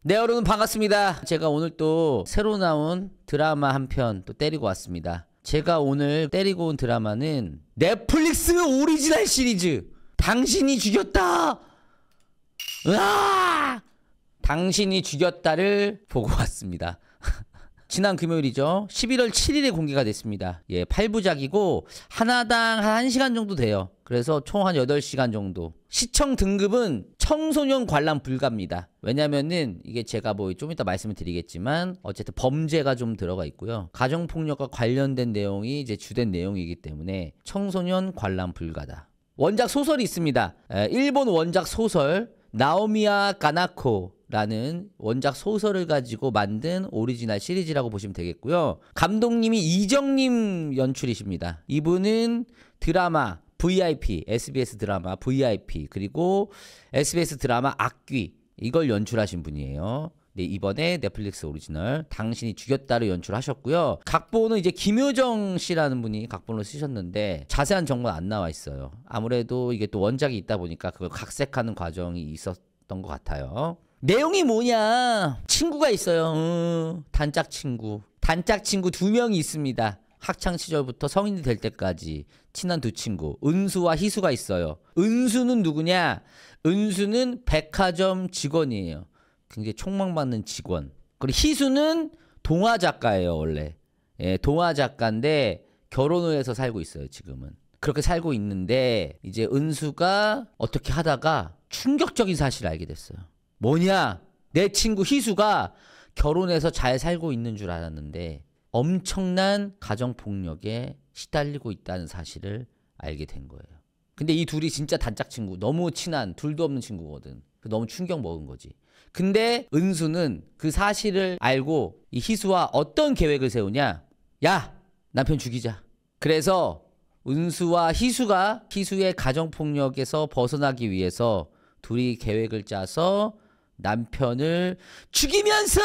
네, 여러분 반갑습니다. 제가 오늘 또 새로 나온 드라마 한 편 또 때리고 왔습니다. 제가 오늘 때리고 온 드라마는 넷플릭스 오리지널 시리즈 당신이 죽였다. 으아! 당신이 죽였다를 보고 왔습니다. 지난 금요일이죠. 11월 7일에 공개가 됐습니다. 예, 8부작이고 하나당 한 1시간 정도 돼요. 그래서 총 한 8시간 정도. 시청 등급은 청소년 관람 불가입니다. 왜냐면은 이게 제가 뭐 좀 이따 말씀을 드리겠지만 어쨌든 범죄가 좀 들어가 있고요. 가정폭력과 관련된 내용이 이제 주된 내용이기 때문에 청소년 관람 불가다. 원작 소설이 있습니다. 일본 원작 소설 나오미야 가나코라는 원작 소설을 가지고 만든 오리지널 시리즈라고 보시면 되겠고요. 감독님이 이정님 연출이십니다. 이분은 드라마 VIP, SBS 드라마 VIP 그리고 SBS 드라마 악귀 이걸 연출하신 분이에요. 네, 이번에 넷플릭스 오리지널 당신이 죽였다를 연출하셨고요. 각본은 이제 김효정 씨라는 분이 각본을 쓰셨는데 자세한 정보는 안 나와 있어요. 아무래도 이게 또 원작이 있다 보니까 그걸 각색하는 과정이 있었던 것 같아요. 내용이 뭐냐? 친구가 있어요. 단짝 친구. 단짝 친구 2명이 있습니다. 학창 시절부터 성인이 될 때까지 친한 두 친구 은수와 희수가 있어요. 은수는 누구냐? 은수는 백화점 직원이에요. 굉장히 촉망받는 직원. 그리고 희수는 동화 작가예요, 원래. 예, 동화 작가인데 결혼을 해서 살고 있어요, 지금은. 그렇게 살고 있는데 이제 은수가 어떻게 하다가 충격적인 사실을 알게 됐어요. 뭐냐? 내 친구 희수가 결혼해서 잘 살고 있는 줄 알았는데 엄청난 가정폭력에 시달리고 있다는 사실을 알게 된 거예요. 근데 이 둘이 진짜 단짝 친구, 너무 친한 둘도 없는 친구거든. 너무 충격 먹은 거지. 근데 은수는 그 사실을 알고 이 희수와 어떤 계획을 세우냐? 야, 남편 죽이자. 그래서 은수와 희수가 희수의 가정폭력에서 벗어나기 위해서 둘이 계획을 짜서 남편을 죽이면서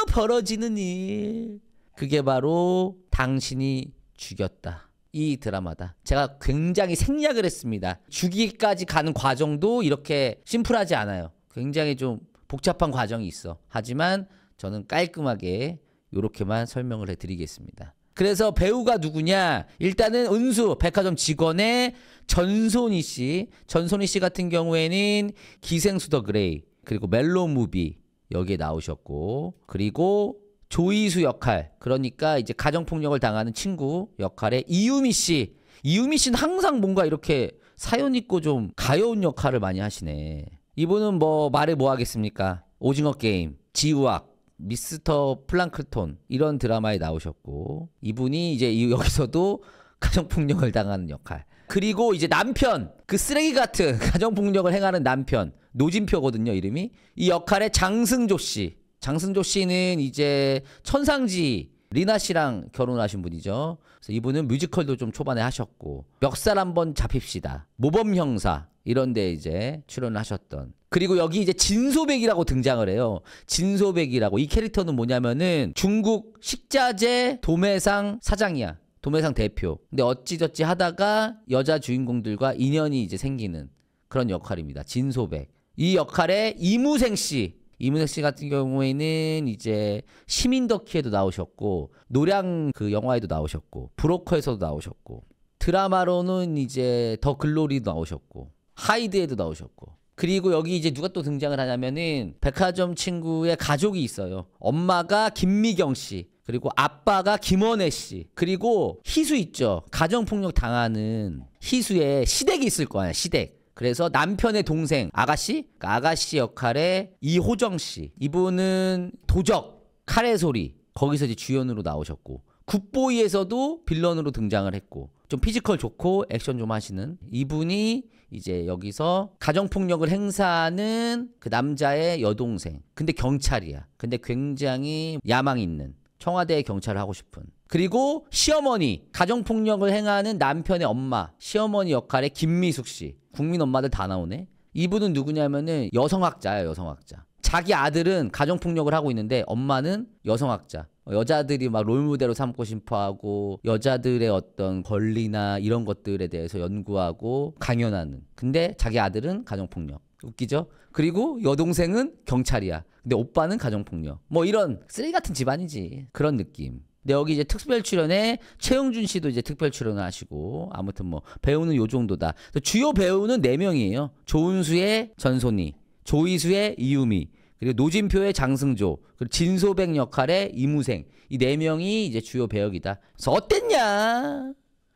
벌어지는 일. 그게 바로 당신이 죽였다. 이 드라마다. 제가 굉장히 생략을 했습니다. 죽이기까지 가는 과정도 이렇게 심플하지 않아요. 굉장히 좀 복잡한 과정이 있어. 하지만 저는 깔끔하게 이렇게만 설명을 해드리겠습니다. 그래서 배우가 누구냐? 일단은 은수, 백화점 직원의 전소니 씨. 전소니 씨 같은 경우에는 기생수 더 그레이, 그리고 멜로 무비 여기에 나오셨고, 그리고 조이수 역할, 그러니까 이제 가정폭력을 당하는 친구 역할의 이유미 씨. 이유미 씨는 항상 뭔가 이렇게 사연 있고 좀 가여운 역할을 많이 하시네. 이분은 뭐 말해 뭐 하겠습니까? 오징어 게임, 지우학, 미스터 플랑크톤 이런 드라마에 나오셨고, 이분이 이제 여기서도 가정폭력을 당하는 역할. 그리고 이제 남편, 그 쓰레기 같은 가정폭력을 행하는 남편, 노진표거든요, 이름이. 이 역할의 장승조 씨. 장승조 씨는 이제 천상지 리나 씨랑 결혼하신 분이죠. 그래서 이분은 뮤지컬도 좀 초반에 하셨고, 멱살 한번 잡힙시다, 모범 형사 이런 데 이제 출연을 하셨던. 그리고 여기 이제 진소백이라고 등장을 해요. 진소백이라고. 이 캐릭터는 뭐냐면은 중국 식자재 도매상 사장이야. 도매상 대표. 근데 어찌저찌 하다가 여자 주인공들과 인연이 이제 생기는 그런 역할입니다. 진소백. 이 역할에 이무생 씨. 이무생 씨 같은 경우에는 이제 시민더키에도 나오셨고, 노량 그 영화에도 나오셨고, 브로커에서도 나오셨고, 드라마로는 이제 더 글로리도 나오셨고, 하이드에도 나오셨고. 그리고 여기 이제 누가 또 등장을 하냐면은 백화점 친구의 가족이 있어요. 엄마가 김미경 씨, 그리고 아빠가 김원혜 씨, 그리고 희수 있죠. 가정폭력 당하는 희수의 시댁이 있을 거 아니야, 시댁. 그래서 남편의 동생 아가씨, 그러니까 아가씨 역할의 이호정 씨. 이분은 도적, 카레 소리 거기서 이제 주연으로 나오셨고, 굿보이에서도 빌런으로 등장을 했고, 좀 피지컬 좋고 액션 좀 하시는 이분이 이제 여기서 가정폭력을 행사하는 그 남자의 여동생. 근데 경찰이야. 근데 굉장히 야망 있는, 청와대 경찰을 하고 싶은. 그리고 시어머니, 가정폭력을 행하는 남편의 엄마, 시어머니 역할의 김미숙 씨. 국민 엄마들 다 나오네. 이분은 누구냐면은 여성학자야, 여성학자. 자기 아들은 가정폭력을 하고 있는데 엄마는 여성학자. 여자들이 막 롤모델로 삼고 싶어하고 여자들의 어떤 권리나 이런 것들에 대해서 연구하고 강연하는. 근데 자기 아들은 가정폭력. 웃기죠? 그리고 여동생은 경찰이야. 근데 오빠는 가정폭력. 뭐 이런 쓰레기 같은 집안이지. 그런 느낌. 근데 여기 이제 특별 출연에 최영준 씨도 이제 특별 출연을 하시고, 아무튼 뭐 배우는 요 정도다. 주요 배우는 4명이에요. 조은수의 전소니, 조이수의 이유미, 그리고 노진표의 장승조, 그리고 진소백 역할의 이무생. 이 4명이 이제 주요 배역이다. 그래서 어땠냐?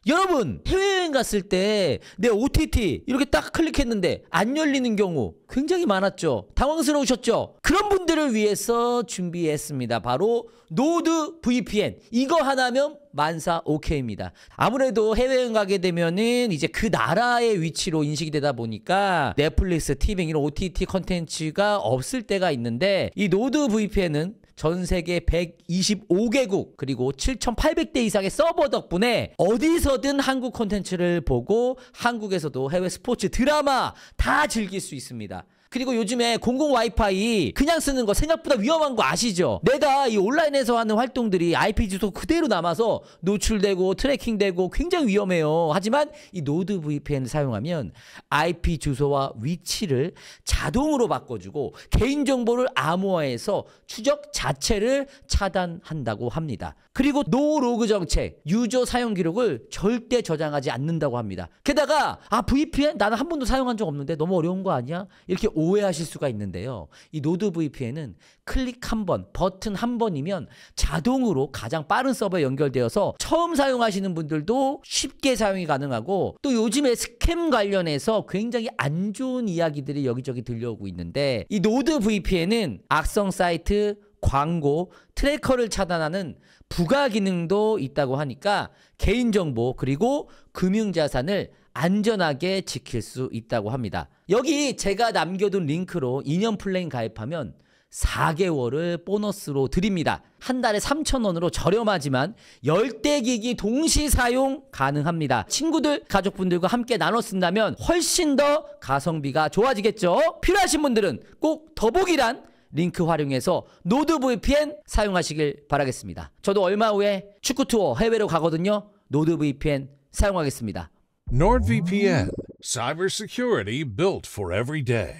여러분, 해외여행 갔을 때 내 OTT 이렇게 딱 클릭했는데 안 열리는 경우 굉장히 많았죠. 당황스러우셨죠? 그런 분들을 위해서 준비했습니다. 바로 노드 VPN. 이거 하나면 만사 오케이입니다. 아무래도 해외여행 가게 되면은 이제 그 나라의 위치로 인식이 되다 보니까 넷플릭스, 티빙 이런 OTT 컨텐츠가 없을 때가 있는데, 이 노드 VPN은 전 세계 125개국 그리고 7,800대 이상의 서버 덕분에 어디서든 한국 콘텐츠를 보고 한국에서도 해외 스포츠, 드라마 다 즐길 수 있습니다. 그리고 요즘에 공공 와이파이 그냥 쓰는 거 생각보다 위험한 거 아시죠? 내가 이 온라인에서 하는 활동들이 IP 주소 그대로 남아서 노출되고 트래킹되고 굉장히 위험해요. 하지만 이 노드 VPN을 사용하면 IP 주소와 위치를 자동으로 바꿔주고 개인정보를 암호화해서 추적 자체를 차단한다고 합니다. 그리고 노로그 정책, 유저 사용 기록을 절대 저장하지 않는다고 합니다. 게다가 VPN? 나는 한 번도 사용한 적 없는데 너무 어려운 거 아니야? 이렇게 오해하실 수가 있는데요. 이 노드 VPN은 클릭 한 번, 버튼 한 번이면 자동으로 가장 빠른 서버에 연결되어서 처음 사용하시는 분들도 쉽게 사용이 가능하고, 또 요즘에 스캠 관련해서 굉장히 안 좋은 이야기들이 여기저기 들려오고 있는데, 이 노드 VPN은 악성 사이트, 광고, 트래커를 차단하는 부가 기능도 있다고 하니까 개인정보 그리고 금융자산을 안전하게 지킬 수 있다고 합니다. 여기 제가 남겨둔 링크로 2년 플랜 가입하면 4개월을 보너스로 드립니다. 한 달에 3,000원으로 저렴하지만 10대 기기 동시 사용 가능합니다. 친구들, 가족분들과 함께 나눠 쓴다면 훨씬 더 가성비가 좋아지겠죠? 필요하신 분들은 꼭 더보기란 링크 활용해서 노드 VPN 사용하시길 바라겠습니다. 저도 얼마 후에 축구 투어 해외로 가거든요. 노드 VPN 사용하겠습니다. NordVPN, cybersecurity built for every day.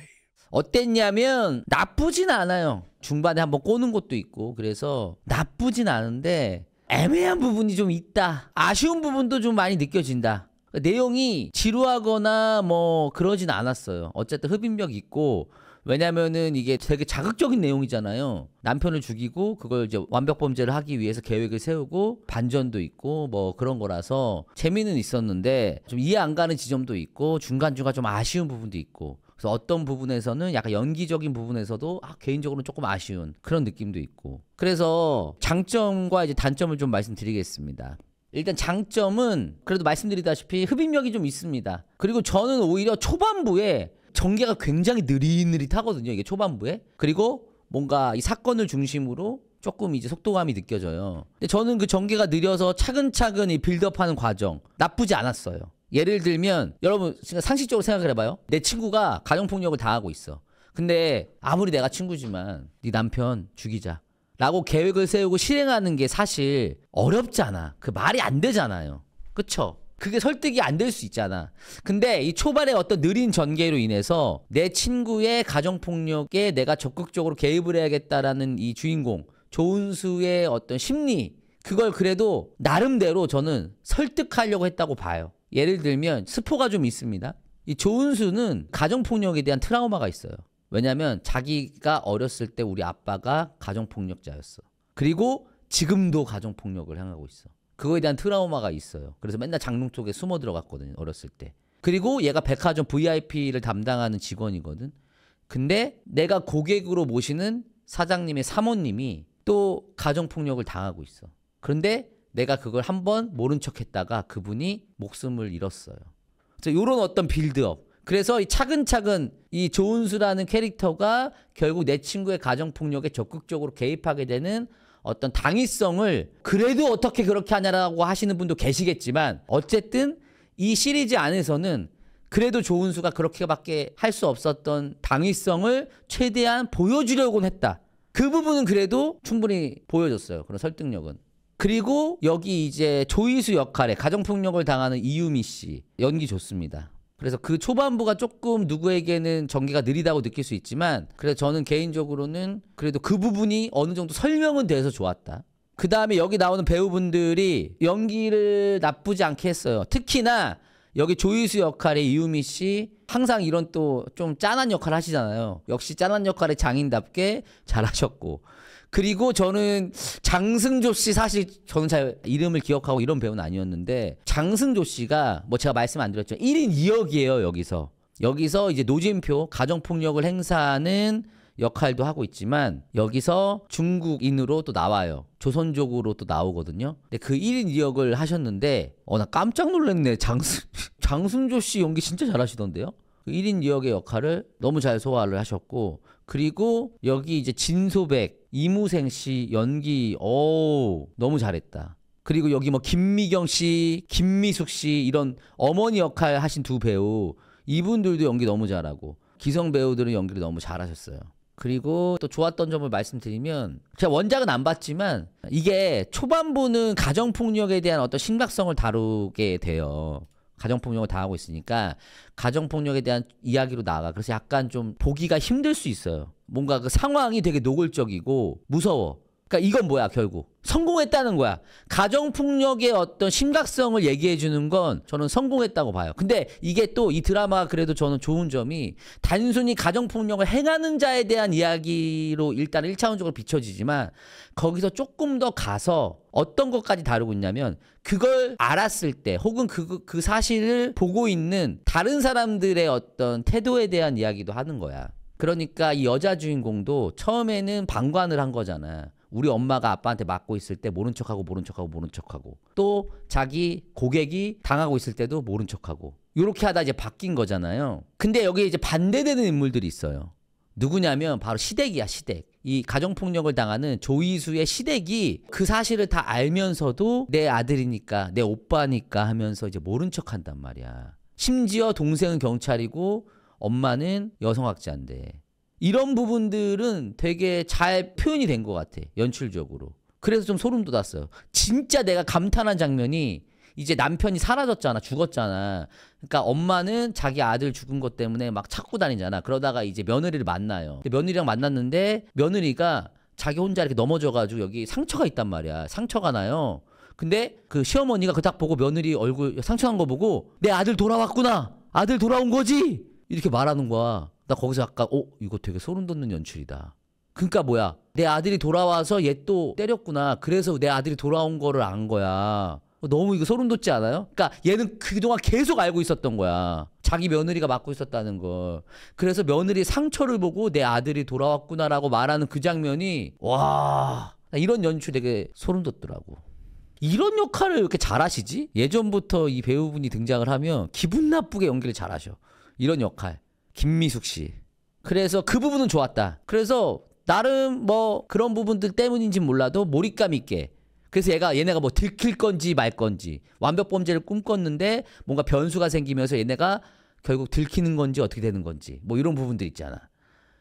어땠냐면 나쁘진 않아요. 중반에 한번 꼬는 것도 있고 그래서 나쁘진 않은데 애매한 부분이 좀 있다. 아쉬운 부분도 좀 많이 느껴진다. 내용이 지루하거나 뭐 그러진 않았어요. 어쨌든 흡입력 있고, 왜냐면은 이게 되게 자극적인 내용이잖아요. 남편을 죽이고 그걸 이제 완벽범죄를 하기 위해서 계획을 세우고 반전도 있고 뭐 그런 거라서 재미는 있었는데 좀 이해 안 가는 지점도 있고 중간중간 좀 아쉬운 부분도 있고, 그래서 어떤 부분에서는 약간 연기적인 부분에서도 개인적으로는 조금 아쉬운 그런 느낌도 있고, 그래서 장점과 이제 단점을 좀 말씀드리겠습니다. 일단 장점은 그래도 말씀드리다시피 흡입력이 좀 있습니다. 그리고 저는 오히려 초반부에 전개가 굉장히 느릿느릿하거든요. 이게 초반부에. 그리고 뭔가 이 사건을 중심으로 조금 이제 속도감이 느껴져요. 근데 저는 그 전개가 느려서 차근차근 이 빌드업하는 과정 나쁘지 않았어요. 예를 들면 여러분 상식적으로 생각을 해봐요. 내 친구가 가정폭력을 당하고 있어. 근데 아무리 내가 친구지만 네 남편 죽이자 라고 계획을 세우고 실행하는 게 사실 어렵잖아. 그 말이 안 되잖아요. 그쵸? 그게 설득이 안 될 수 있잖아. 근데 이 초반에 어떤 느린 전개로 인해서 내 친구의 가정폭력에 내가 적극적으로 개입을 해야겠다라는 이 주인공 조은수의 어떤 심리, 그걸 그래도 나름대로 저는 설득하려고 했다고 봐요. 예를 들면 스포가 좀 있습니다. 이 조은수는 가정폭력에 대한 트라우마가 있어요. 왜냐면 자기가 어렸을 때 우리 아빠가 가정폭력자였어. 그리고 지금도 가정폭력을 행하고 있어. 그거에 대한 트라우마가 있어요. 그래서 맨날 장롱 속에 숨어 들어갔거든요. 어렸을 때. 그리고 얘가 백화점 VIP를 담당하는 직원이거든. 근데 내가 고객으로 모시는 사장님의 사모님이 또 가정폭력을 당하고 있어. 그런데 내가 그걸 한번 모른 척했다가 그분이 목숨을 잃었어요. 그래서 이런 어떤 빌드업. 그래서 이 차근차근 이 조은수라는 캐릭터가 결국 내 친구의 가정폭력에 적극적으로 개입하게 되는 어떤 당위성을, 그래도 어떻게 그렇게 하냐라고 하시는 분도 계시겠지만 어쨌든 이 시리즈 안에서는 그래도 조은수가 그렇게밖에 할 수 없었던 당위성을 최대한 보여주려고는 했다. 그 부분은 그래도 충분히 보여줬어요. 그런 설득력은. 그리고 여기 이제 조이수 역할에 가정폭력을 당하는 이유미 씨 연기 좋습니다. 그래서 그 초반부가 조금 누구에게는 전개가 느리다고 느낄 수 있지만 그래서 저는 개인적으로는 그래도 그 부분이 어느 정도 설명은 돼서 좋았다. 그 다음에 여기 나오는 배우분들이 연기를 나쁘지 않게 했어요. 특히나 여기 조이수 역할의 이유미 씨 항상 이런 또 좀 짠한 역할 하시잖아요. 역시 짠한 역할의 장인답게 잘하셨고 그리고 저는 장승조 씨 사실 저는 잘 이름을 기억하고 이런 배우는 아니었는데 장승조 씨가 뭐 제가 말씀 안 드렸죠. 1인 2역이에요. 여기서 이제 노진표 가정폭력을 행사하는 역할도 하고 있지만 여기서 중국인으로 또 나와요. 조선족으로 또 나오거든요. 근데 그 1인 2역을 하셨는데 나 깜짝 놀랐네. 장승조 씨 연기 진짜 잘하시던데요. 그 1인 2역의 역할을 너무 잘 소화를 하셨고 그리고 여기 이제 진소백, 이무생 씨 연기 너무 잘했다. 그리고 여기 뭐 김미경 씨, 김미숙 씨 이런 어머니 역할 하신 두 배우 이분들도 연기 너무 잘하고 기성 배우들은 연기를 너무 잘하셨어요. 그리고 또 좋았던 점을 말씀드리면 제가 원작은 안 봤지만 이게 초반부는 가정폭력에 대한 어떤 심각성을 다루게 돼요. 가정폭력을 당하고 있으니까 가정폭력에 대한 이야기로 나가. 그래서 약간 좀 보기가 힘들 수 있어요. 뭔가 그 상황이 되게 노골적이고 무서워. 그러니까 이건 뭐야 결국 성공했다는 거야. 가정폭력의 어떤 심각성을 얘기해 주는 건 저는 성공했다고 봐요. 근데 이게 또 이 드라마가 그래도 저는 좋은 점이 단순히 가정폭력을 행하는 자에 대한 이야기로 일단 1차원적으로 비춰지지만 거기서 조금 더 가서 어떤 것까지 다루고 있냐면 그걸 알았을 때 혹은 그 사실을 보고 있는 다른 사람들의 어떤 태도에 대한 이야기도 하는 거야. 그러니까 이 여자 주인공도 처음에는 방관을 한 거잖아. 우리 엄마가 아빠한테 맞고 있을 때 모른 척하고 또 자기 고객이 당하고 있을 때도 모른 척하고 이렇게 하다 이제 바뀐 거잖아요. 근데 여기 이제 반대되는 인물들이 있어요. 누구냐면 바로 시댁이야. 시댁. 이 가정폭력을 당하는 조이수의 시댁이 그 사실을 다 알면서도 내 아들이니까 내 오빠니까 하면서 이제 모른 척한단 말이야. 심지어 동생은 경찰이고 엄마는 여성학자인데 이런 부분들은 되게 잘 표현이 된 것 같아. 연출적으로. 그래서 좀 소름 돋았어요. 진짜 내가 감탄한 장면이 이제 남편이 사라졌잖아. 죽었잖아. 그러니까 엄마는 자기 아들 죽은 것 때문에 막 찾고 다니잖아. 그러다가 이제 며느리를 만나요. 며느리랑 만났는데 며느리가 자기 혼자 이렇게 넘어져가지고 여기 상처가 있단 말이야. 상처가 나요. 근데 그 시어머니가 그 딱 보고 며느리 얼굴 상처난 거 보고 내 아들 돌아왔구나. 아들 돌아온 거지. 이렇게 말하는 거야. 나 거기서 약간 이거 되게 소름 돋는 연출이다. 그러니까 뭐야. 내 아들이 돌아와서 얘 또 때렸구나. 그래서 내 아들이 돌아온 거를 안 거야. 너무 이거 소름 돋지 않아요? 그러니까 얘는 그동안 계속 알고 있었던 거야. 자기 며느리가 맡고 있었다는 걸. 그래서 며느리 상처를 보고 내 아들이 돌아왔구나라고 말하는 그 장면이 와, 이런 연출 되게 소름 돋더라고. 이런 역할을 이렇게 잘하시지? 예전부터 이 배우분이 등장을 하면 기분 나쁘게 연기를 잘하셔. 이런 역할. 김미숙 씨. 그래서 그 부분은 좋았다. 그래서 나름 뭐 그런 부분들 때문인지 몰라도 몰입감 있게. 그래서 얘네가 뭐 들킬 건지 말 건지 완벽 범죄를 꿈꿨는데 뭔가 변수가 생기면서 얘네가 결국 들키는 건지 어떻게 되는 건지 뭐 이런 부분들 있잖아.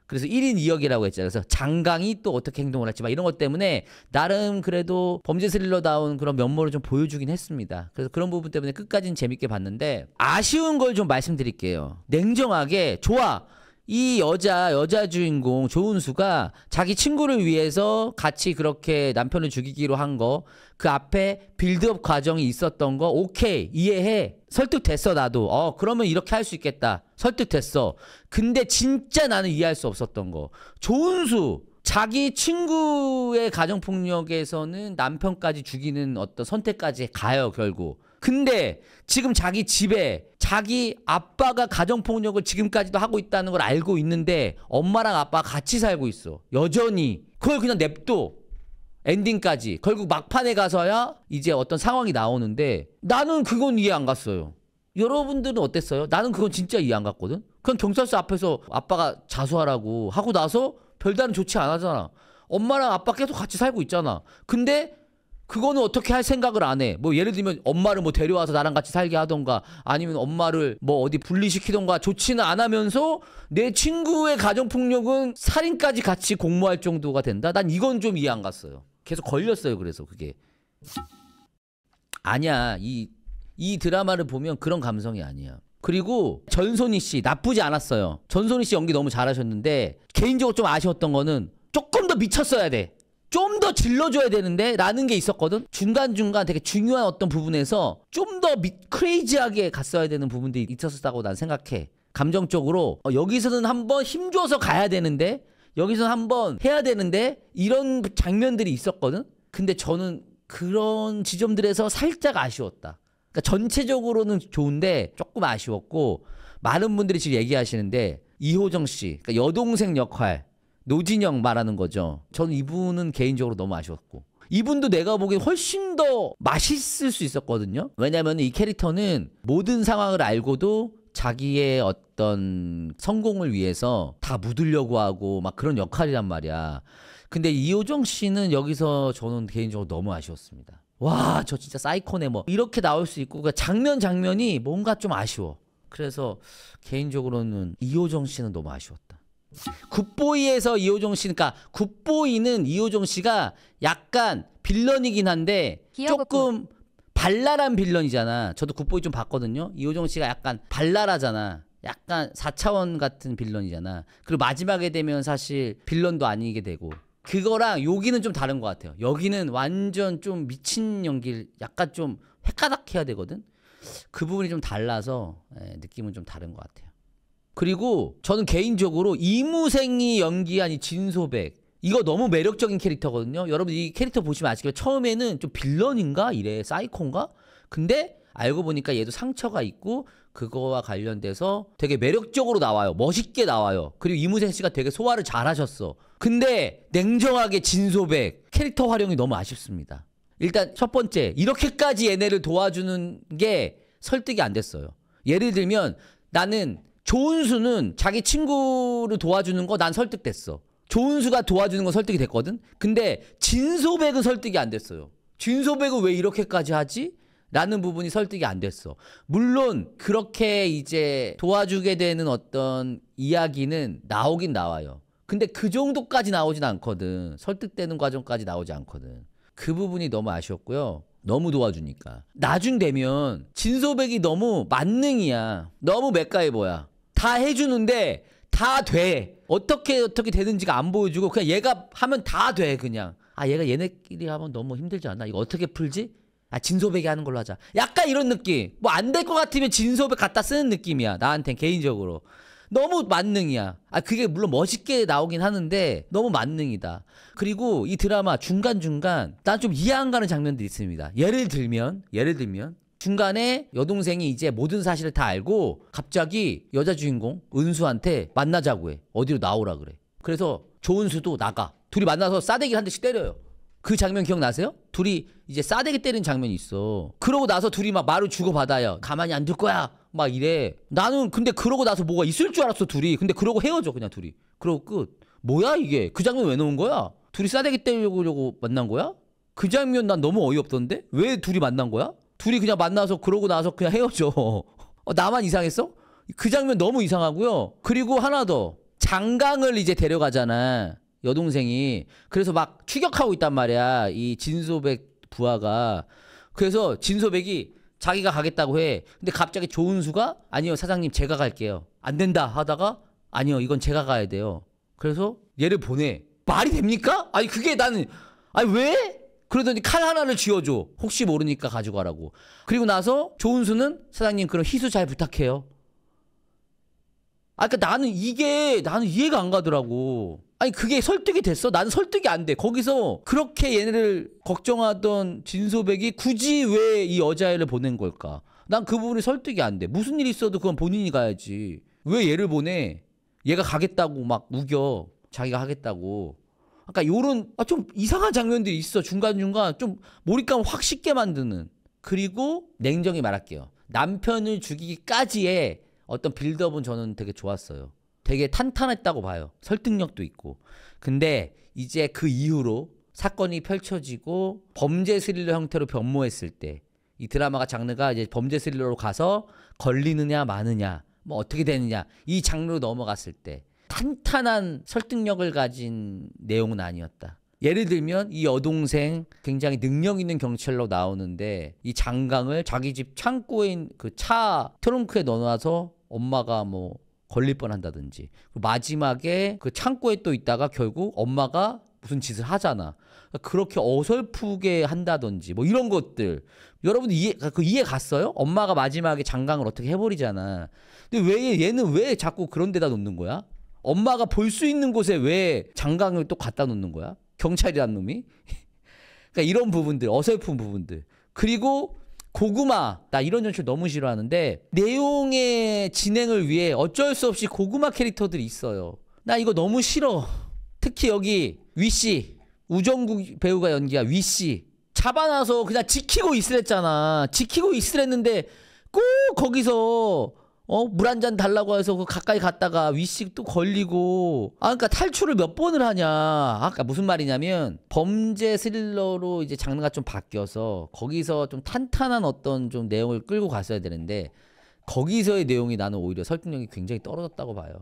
그래서 1인 2역이라고 했잖아. 그래서 장강이 또 어떻게 행동을 할지 막 이런 것 때문에 나름 그래도 범죄 스릴러다운 그런 면모를 좀 보여주긴 했습니다. 그래서 그런 부분 때문에 끝까지는 재밌게 봤는데 아쉬운 걸 좀 말씀드릴게요. 냉정하게 좋아. 이 여자 주인공 조은수가 자기 친구를 위해서 같이 그렇게 남편을 죽이기로 한 거, 그 앞에 빌드업 과정이 있었던 거 오케이 이해해. 설득됐어 나도. 그러면 이렇게 할 수 있겠다. 설득됐어. 근데 진짜 나는 이해할 수 없었던 거. 조은수 자기 친구의 가정폭력에서는 남편까지 죽이는 어떤 선택까지 가요 결국. 근데 지금 자기 집에 자기 아빠가 가정폭력을 지금까지도 하고 있다는 걸 알고 있는데 엄마랑 아빠가 같이 살고 있어. 여전히. 그걸 그냥 냅둬. 엔딩까지. 결국 막판에 가서야 이제 어떤 상황이 나오는데 나는 그건 이해 안 갔어요. 여러분들은 어땠어요? 나는 그건 진짜 이해 안 갔거든. 그냥 경찰서 앞에서 아빠가 자수하라고 하고 나서 별다른 조치 안 하잖아. 엄마랑 아빠 계속 같이 살고 있잖아. 근데 그거는 어떻게 할 생각을 안 해. 뭐 예를 들면 엄마를 뭐 데려와서 나랑 같이 살게 하던가 아니면 엄마를 뭐 어디 분리시키던가 조치는 안 하면서 내 친구의 가정폭력은 살인까지 같이 공모할 정도가 된다? 난 이건 좀 이해 안 갔어요. 계속 걸렸어요. 그래서 그게. 아니야. 이 드라마를 보면 그런 감성이 아니야. 그리고 전소니 씨 나쁘지 않았어요. 전소니 씨 연기 너무 잘하셨는데 개인적으로 좀 아쉬웠던 거는 조금 더 미쳤어야 돼. 좀 더 질러줘야 되는데 라는 게 있었거든. 중간중간 되게 중요한 어떤 부분에서 좀 더 크레이지하게 갔어야 되는 부분들이 있었다고 난 생각해. 감정적으로 여기서는 한번 힘줘서 가야 되는데 여기서는 한번 해야 되는데 이런 장면들이 있었거든. 근데 저는 그런 지점들에서 살짝 아쉬웠다. 그러니까 전체적으로는 좋은데 조금 아쉬웠고, 많은 분들이 지금 얘기하시는데 이호정 씨, 그러니까 여동생 역할 노진영 말하는 거죠. 저는 이분은 개인적으로 너무 아쉬웠고, 이분도 내가 보기엔 훨씬 더 맛있을 수 있었거든요. 왜냐면 이 캐릭터는 모든 상황을 알고도 자기의 어떤 성공을 위해서 다 묻으려고 하고 막 그런 역할이란 말이야. 근데 이호정 씨는 여기서 저는 개인적으로 너무 아쉬웠습니다. 와, 저 진짜 사이코네 뭐 이렇게 나올 수 있고, 그러니까 장면이 뭔가 좀 아쉬워. 그래서 개인적으로는 이호정 씨는 너무 아쉬웠다. 굿보이에서 이호정 씨, 그러니까 굿보이는 이호정 씨가 약간 빌런이긴 한데 조금 발랄한 빌런이잖아. 저도 굿보이 좀 봤거든요. 이호정 씨가 약간 발랄하잖아. 약간 4차원 같은 빌런이잖아. 그리고 마지막에 되면 사실 빌런도 아니게 되고, 그거랑 여기는 좀 다른 것 같아요. 여기는 완전 좀 미친 연기를 약간 좀 헷가닥 해야 되거든. 그 부분이 좀 달라서 느낌은 좀 다른 것 같아요. 그리고 저는 개인적으로 이무생이 연기한 이 진소백, 이거 너무 매력적인 캐릭터거든요. 여러분 이 캐릭터 보시면 아시겠지만 처음에는 좀 빌런인가 이래, 사이코인가? 근데 알고 보니까 얘도 상처가 있고 그거와 관련돼서 되게 매력적으로 나와요. 멋있게 나와요. 그리고 이무생 씨가 되게 소화를 잘하셨어. 근데 냉정하게 진소백 캐릭터 활용이 너무 아쉽습니다. 일단 첫 번째, 이렇게까지 얘네를 도와주는 게 설득이 안 됐어요. 예를 들면 나는 조은수는 자기 친구를 도와주는 거 난 설득됐어. 조은수가 도와주는 건 설득이 됐거든. 근데 진소백은 설득이 안 됐어요. 진소백은 왜 이렇게까지 하지? 라는 부분이 설득이 안 됐어. 물론 그렇게 이제 도와주게 되는 어떤 이야기는 나오긴 나와요. 근데 그 정도까지 나오진 않거든. 설득되는 과정까지 나오지 않거든. 그 부분이 너무 아쉬웠고요. 너무 도와주니까. 나중 되면 진소백이 너무 만능이야. 너무 맥가이버야. 다 해주는데 다 돼. 어떻게 되는지가 안 보여주고 그냥 얘가 하면 다 돼. 그냥 얘가 얘네끼리 하면 너무 힘들지 않나? 이거 어떻게 풀지? 진소백이 하는 걸로 하자. 약간 이런 느낌. 뭐 안 될 것 같으면 진소백 갖다 쓰는 느낌이야. 나한텐 개인적으로. 너무 만능이야. 그게 물론 멋있게 나오긴 하는데 너무 만능이다. 그리고 이 드라마 중간중간 난 좀 이해 안 가는 장면들이 있습니다. 예를 들면 중간에 여동생이 이제 모든 사실을 다 알고 갑자기 여자 주인공 은수한테 만나자고 해. 어디로 나오라 그래. 그래서 조은수도 나가. 둘이 만나서 싸대기를 한 대씩 때려요. 그 장면 기억나세요? 둘이 이제 싸대기 때리는 장면이 있어. 그러고 나서 둘이 막 말을 주고받아요. 가만히 안 둘 거야 막 이래. 나는 근데 그러고 나서 뭐가 있을 줄 알았어 둘이. 근데 그러고 헤어져 그냥 둘이. 그러고 끝. 뭐야 이게? 그 장면 왜 넣은 거야? 둘이 싸대기 때리려고 만난 거야? 그 장면 난 너무 어이없던데? 왜 둘이 만난 거야? 둘이 그냥 만나서 그러고 나서 그냥 헤어져. 나만 이상했어? 그 장면 너무 이상하고요. 그리고 하나 더. 장강을 이제 데려가잖아. 여동생이. 그래서 막 추격하고 있단 말이야. 이 진소백 부하가. 그래서 진소백이 자기가 가겠다고 해. 근데 갑자기 조은수가 아니요 사장님 제가 갈게요. 안 된다 하다가 아니요 이건 제가 가야 돼요. 그래서 얘를 보내. 말이 됩니까? 그게 나는 왜? 그러더니 칼 하나를 쥐어줘. 혹시 모르니까 가지고 가라고. 그리고 나서 조은수는 사장님 그럼 희수 잘 부탁해요. 그러니까 나는 이해가 안 가더라고. 그게 설득이 됐어? 나는 설득이 안 돼. 거기서 그렇게 얘네를 걱정하던 진소백이 굳이 왜 이 여자애를 보낸 걸까? 난 그 부분이 설득이 안 돼. 무슨 일 있어도 그건 본인이 가야지. 왜 얘를 보내? 얘가 가겠다고 막 우겨. 자기가 하겠다고. 요런 좀 이상한 장면들이 있어. 중간중간 좀 몰입감을 확 쉽게 만드는. 그리고 냉정히 말할게요. 남편을 죽이기까지의 어떤 빌드업은 저는 되게 좋았어요. 되게 탄탄했다고 봐요. 설득력도 있고. 근데 이제 그 이후로 사건이 펼쳐지고 범죄 스릴러 형태로 변모했을 때, 이 드라마가 장르가 이제 범죄 스릴러로 가서 걸리느냐 마느냐 뭐 어떻게 되느냐 이 장르로 넘어갔을 때 탄탄한 설득력을 가진 내용은 아니었다. 예를 들면 이 여동생 굉장히 능력 있는 경찰로 나오는데 이 장강을 자기 집 창고에 있는 그 차 트렁크에 넣어놔서 엄마가 뭐 걸릴 뻔한다든지, 마지막에 그 창고에 또 있다가 결국 엄마가 무슨 짓을 하잖아. 그렇게 어설프게 한다든지 뭐 이런 것들. 여러분 이해 갔어요? 엄마가 마지막에 장강을 어떻게 해버리잖아. 근데 왜 얘는 왜 자꾸 그런 데다 놓는 거야? 엄마가 볼 수 있는 곳에 왜 장강을 또 갖다 놓는 거야? 경찰이란 놈이? 그러니까 이런 부분들, 어설픈 부분들. 그리고 고구마, 나 이런 연출 너무 싫어하는데 내용의 진행을 위해 어쩔 수 없이 고구마 캐릭터들이 있어요. 나 이거 너무 싫어. 특히 여기 위씨, 우정국 배우가 연기한 위씨 잡아놔서 그냥 지키고 있으랬잖아. 지키고 있으랬는데 꼭 거기서 물 한 잔 달라고 해서 그 가까이 갔다가 위씨 또 걸리고. 그러니까 탈출을 몇 번을 하냐. 아까 무슨 말이냐면 범죄 스릴러로 이제 장르가 좀 바뀌어서 거기서 좀 탄탄한 어떤 좀 내용을 끌고 갔어야 되는데 거기서의 내용이 나는 오히려 설득력이 굉장히 떨어졌다고 봐요.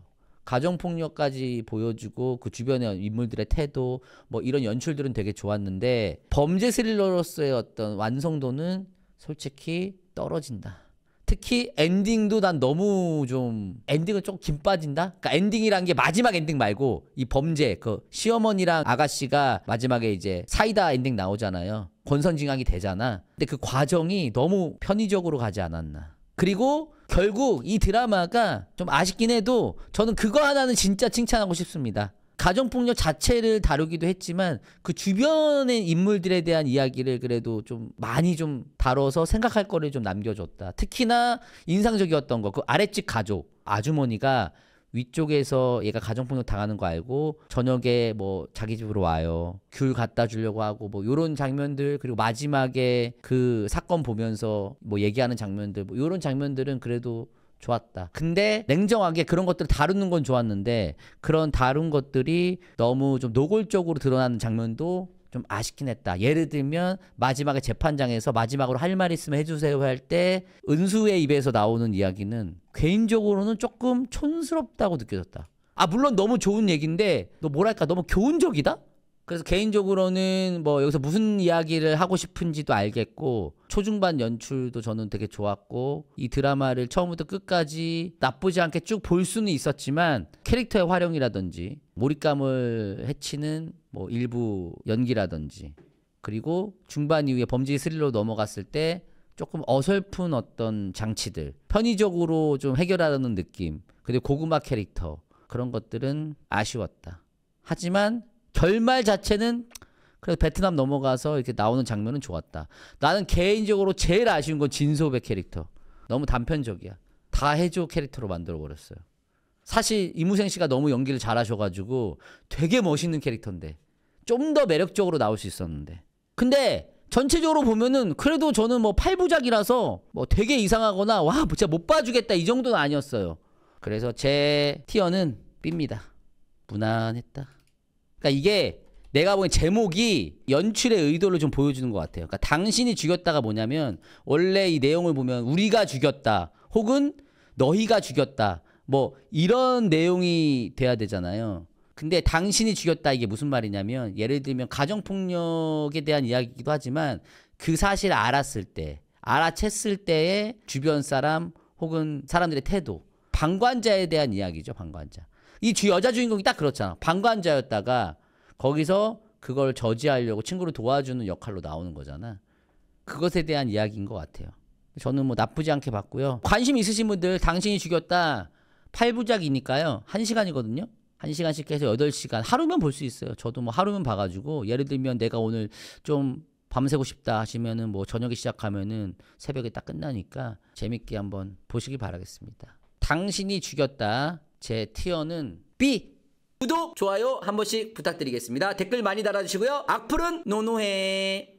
가정폭력까지 보여주고 그 주변의 인물들의 태도 뭐 이런 연출들은 되게 좋았는데 범죄 스릴러로서의 어떤 완성도는 솔직히 떨어진다. 특히 엔딩도 난 너무 좀 엔딩은 좀 김 빠진다. 그러니까 엔딩이란 게 마지막 엔딩 말고 이 범죄 그 시어머니랑 아가씨가 마지막에 이제 사이다 엔딩 나오잖아요. 권선징악이 되잖아. 근데 그 과정이 너무 편의적으로 가지 않았나. 그리고 결국 이 드라마가 좀 아쉽긴 해도 저는 그거 하나는 진짜 칭찬하고 싶습니다. 가정폭력 자체를 다루기도 했지만 그 주변의 인물들에 대한 이야기를 그래도 좀 많이 좀 다뤄서 생각할 거를 좀 남겨줬다. 특히나 인상적이었던 거, 그 아랫집 가족 아주머니가 위쪽에서 얘가 가정폭력 당하는 거 알고 저녁에 뭐 자기 집으로 와요. 귤 갖다 주려고 하고 뭐 요런 장면들, 그리고 마지막에 그 사건 보면서 뭐 얘기하는 장면들, 뭐 요런 장면들은 그래도 좋았다. 근데 냉정하게 그런 것들을 다루는 건 좋았는데 그런 다룬 것들이 너무 좀 노골적으로 드러나는 장면도 좀 아쉽긴 했다. 예를 들면 마지막에 재판장에서 마지막으로 할 말 있으면 해주세요 할 때 은수의 입에서 나오는 이야기는 개인적으로는 조금 촌스럽다고 느껴졌다. 물론 너무 좋은 얘기인데 뭐랄까 너무 교훈적이다? 그래서 개인적으로는 뭐 여기서 무슨 이야기를 하고 싶은지도 알겠고 초중반 연출도 저는 되게 좋았고 이 드라마를 처음부터 끝까지 나쁘지 않게 쭉 볼 수는 있었지만 캐릭터의 활용이라든지 몰입감을 해치는 뭐 일부 연기라든지 그리고 중반 이후에 범죄 스릴러로 넘어갔을 때 조금 어설픈 어떤 장치들 편의적으로 좀 해결하려는 느낌 그리고 고구마 캐릭터 그런 것들은 아쉬웠다. 하지만 결말 자체는 그래도 베트남 넘어가서 이렇게 나오는 장면은 좋았다. 나는 개인적으로 제일 아쉬운 건 진소배 캐릭터. 너무 단편적이야. 다 해줘 캐릭터로 만들어버렸어요. 사실 이무생 씨가 너무 연기를 잘하셔가지고 되게 멋있는 캐릭터인데 좀 더 매력적으로 나올 수 있었는데 근데 전체적으로 보면은 그래도 저는 뭐 8부작이라서 뭐 되게 이상하거나 와 진짜 못 봐주겠다 이 정도는 아니었어요. 그래서 제 티어는 B입니다. 무난했다. 그러니까 이게 내가 보기엔 제목이 연출의 의도를 좀 보여주는 것 같아요. 그러니까 당신이 죽였다가 뭐냐면 원래 이 내용을 보면 우리가 죽였다 혹은 너희가 죽였다 뭐 이런 내용이 돼야 되잖아요. 근데 당신이 죽였다 이게 무슨 말이냐면 예를 들면 가정폭력에 대한 이야기이기도 하지만 그 사실을 알았을 때 알아챘을 때의 주변 사람 혹은 사람들의 태도 방관자에 대한 이야기죠. 방관자. 이 여자 주인공이 딱 그렇잖아. 방관자였다가 거기서 그걸 저지하려고 친구를 도와주는 역할로 나오는 거잖아. 그것에 대한 이야기인 것 같아요. 저는 뭐 나쁘지 않게 봤고요. 관심 있으신 분들 당신이 죽였다 8부작이니까요. 1시간이거든요. 1시간씩 해서 8시간 하루면 볼 수 있어요. 저도 뭐 하루면 봐가지고 예를 들면 내가 오늘 좀 밤새고 싶다 하시면은 뭐 저녁에 시작하면은 새벽에 딱 끝나니까 재밌게 한번 보시기 바라겠습니다. 당신이 죽였다 제 티어는 B. 구독, 좋아요 한 번씩 부탁드리겠습니다. 댓글 많이 달아주시고요. 악플은 노노해.